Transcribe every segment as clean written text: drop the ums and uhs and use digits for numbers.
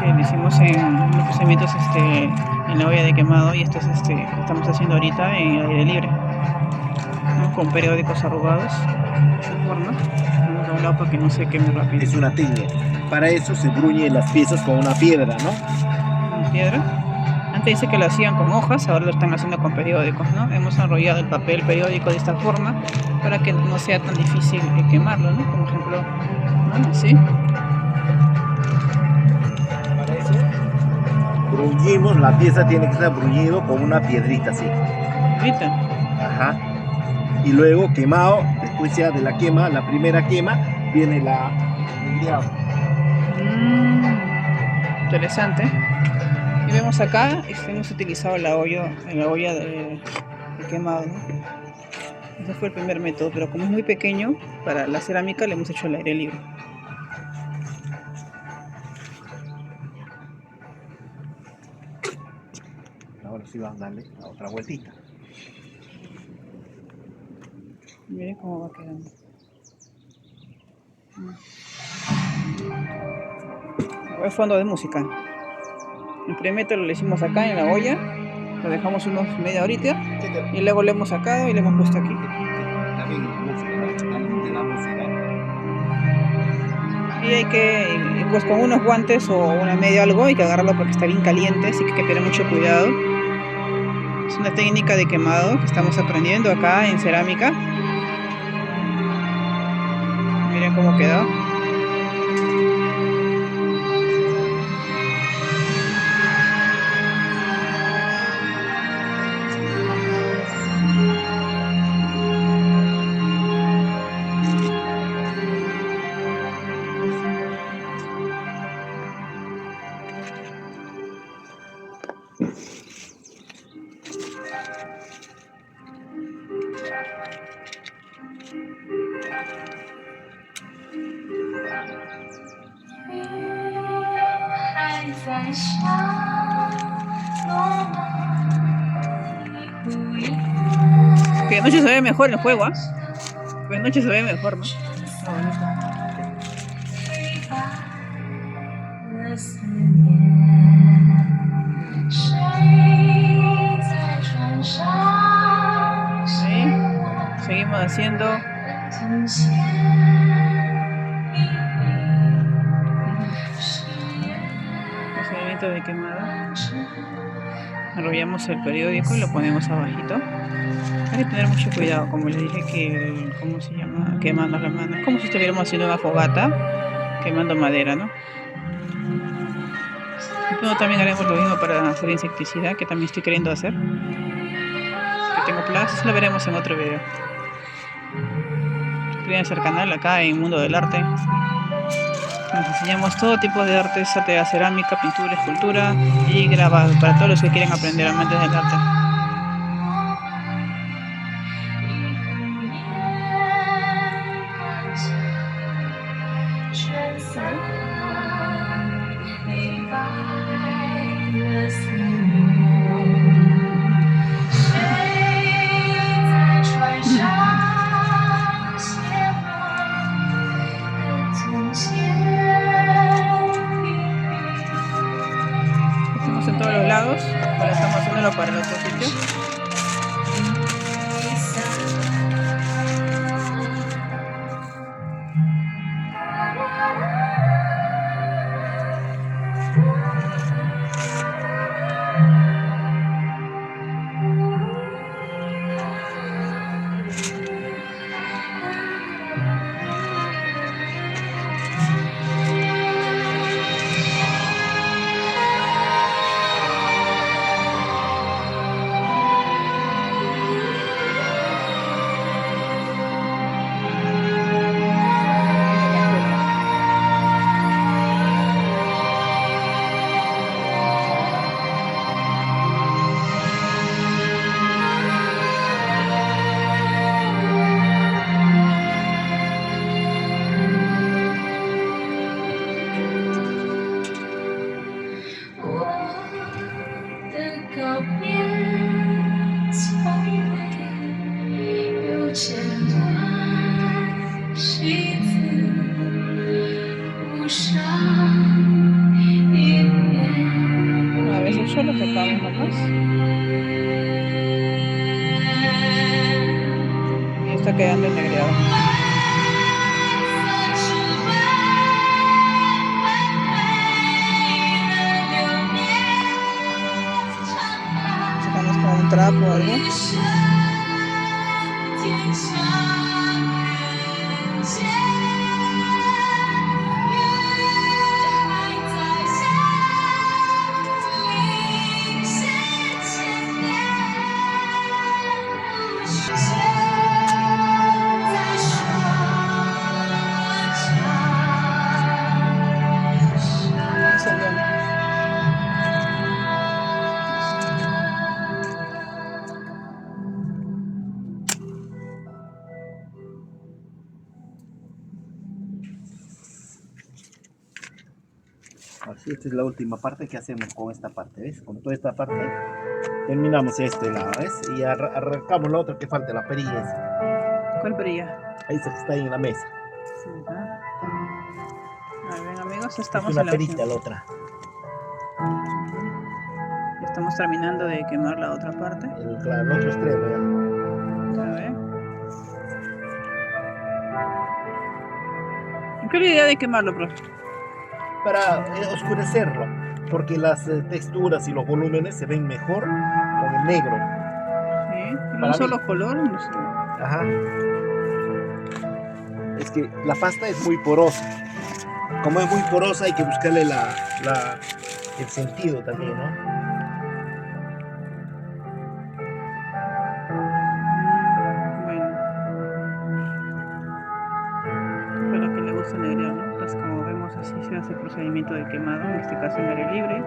que lo hicimos en unos procedimientos en la olla de quemado, y esto es estamos haciendo ahorita en aire libre, ¿no? Con periódicos arrugados, de esta forma. Vamos a un lado para que no se queme rápido. Es una técnica. Para eso se bruñe las piezas con una piedra, ¿no? Una piedra. Antes dice que lo hacían con hojas, ahora lo están haciendo con periódicos, ¿no? Hemos enrollado el papel periódico de esta forma para que no sea tan difícil quemarlo, ¿no? Como ejemplo, ¿no? Así. Para eso bruñimos, la pieza tiene que estar bruñido con una piedrita así. Ahorita. Ajá. Y luego quemado, después ya de la quema, la primera quema, viene la vidriado. Interesante. Y vemos acá, hemos utilizado la olla de quemado, ¿no? Ese fue el primer método, pero como es muy pequeño, para la cerámica le hemos hecho el aire libre. Ahora sí vamos a darle la otra vueltita. Miren cómo va quedando. El fondo de música. El primer método lo hicimos acá en la olla, lo dejamos unos media horita y luego lo hemos sacado y lo hemos puesto aquí. También música, también de la música. Y hay que, pues con unos guantes o una media algo, hay que agarrarlo porque está bien caliente, así que hay que tener mucho cuidado. Es una técnica de quemado que estamos aprendiendo acá en cerámica. Miren cómo quedó. Que de noche se ve mejor el juego, ¿ah? Que de noche se ve mejor, ¿no? Está bonito. Ahí seguimos haciendo procedimiento de quemado. Enrollamos el periódico y lo ponemos abajito. Hay que tener mucho cuidado, como les dije, que ¿cómo se llama? Quemando las manos. Como si estuviéramos haciendo una fogata, quemando madera, ¿no? Y luego también haremos lo mismo para hacer insecticida, que también estoy queriendo hacer. Que tengo planes, eso lo veremos en otro video. Suscríbanse al canal acá en Mundo del Arte. Nos enseñamos todo tipo de artes, arte de cerámica, pintura, escultura y grabado, para todos los que quieren aprender amantes del arte. Hacemos en todos los lados, ahora estamos haciéndolo para el otro sitio. lo sacamos nomás. Y está quedando ennegreado. Sacamos con un trapo o algo. Así, esta es la última parte que hacemos con esta parte, ¿ves? Con toda esta parte terminamos este lado, ¿ves? Y arrancamos la otra que falta, la perilla esa. ¿Cuál perilla? Esa que está ahí en la mesa. Ajá. A ver, amigos, Es estamos una en la perilla la otra. Ya estamos terminando de quemar la otra parte. Claro, el otro extremo ya. A ver. ¿Qué es la idea de quemarlo, profe? Para oscurecerlo, porque las texturas y los volúmenes se ven mejor con el negro. Sí, Para un solo mí. color, no sé. Ajá. Es que la pasta es muy porosa. Como es muy porosa hay que buscarle el sentido también, ¿no? Bueno, para que le guste negrear, ¿no? Pues como vemos así se hace el procedimiento de quemado, en este caso en aire libre.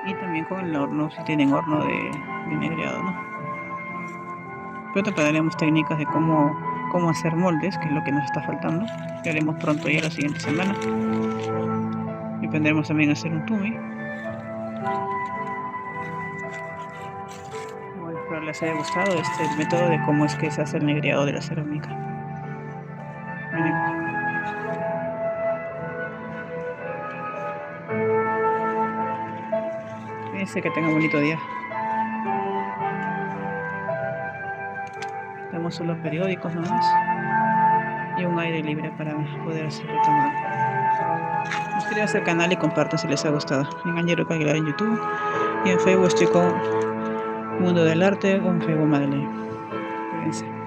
Y también con el horno, si tienen horno de negreado, ¿no? Pero te daremos técnicas de cómo hacer moldes, que es lo que nos está faltando. Que haremos pronto ya la siguiente semana. Y aprenderemos también a hacer un tumi. Bueno, espero les haya gustado el método de cómo es que se hace el negreado de la cerámica. Miren. Que tenga un bonito día. Tenemos solo periódicos nomás y un aire libre para poder hacer el quemado. Suscríbanse al canal y compartan si les ha gustado. En Angelo Aguilar en YouTube y en Facebook estoy con Mundo del Arte o en Facebook Madeleine. Cuídense.